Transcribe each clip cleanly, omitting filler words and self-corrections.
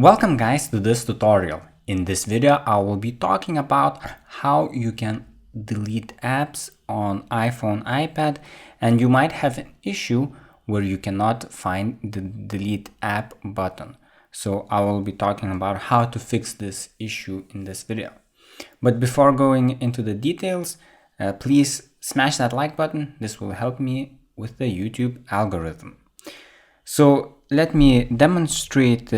Welcome guys to this tutorial. In this video I will be talking about how you can delete apps on iPhone, iPad, and you might have an issue where you cannot find the delete app button. So I will be talking about how to fix this issue in this video. But before going into the details, please smash that like button. This will help me with the YouTube algorithm. So let me demonstrate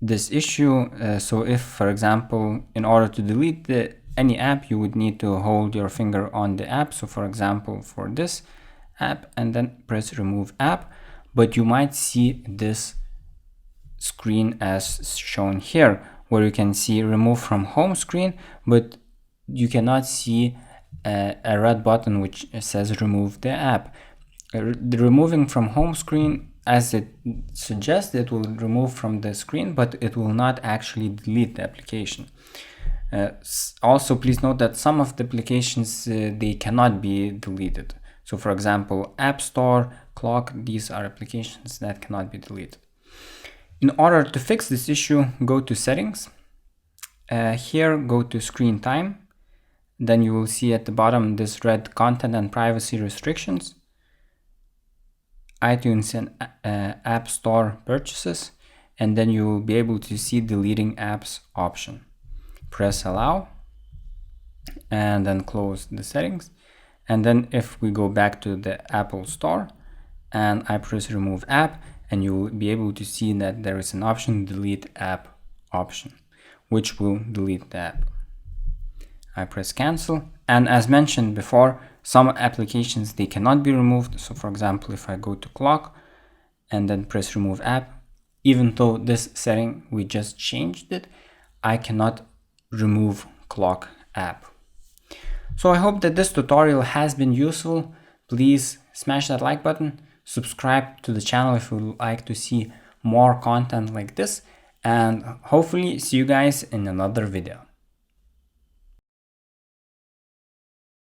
this issue. So if, for example, in order to delete any app, you would need to hold your finger on the app. So for example, for this app, and then press remove app, but you might see this screen as shown here, where you can see remove from home screen, but you cannot see a red button which says remove the app. The removing from home screen, as it suggests, it will remove from the screen, but it will not actually delete the application. Also, please note that some of the applications, they cannot be deleted. So for example, App Store, Clock, these are applications that cannot be deleted. In order to fix this issue, go to settings. Here, go to screen time. Then you will see at the bottom this red content and privacy restrictions, iTunes and App Store purchases, and then you will be able to see deleting apps option. Press allow and then close the settings. And then if we go back to the Apple Store and I press remove app, and you will be able to see that there is an option, delete app option, which will delete the app. I press cancel, and as mentioned before, some applications, they cannot be removed. So for example, if I go to Clock and then press remove app, even though this setting we just changed it, I cannot remove Clock app. So I hope that this tutorial has been useful. Please smash that like button, subscribe to the channel if you would like to see more content like this, and hopefully see you guys in another video.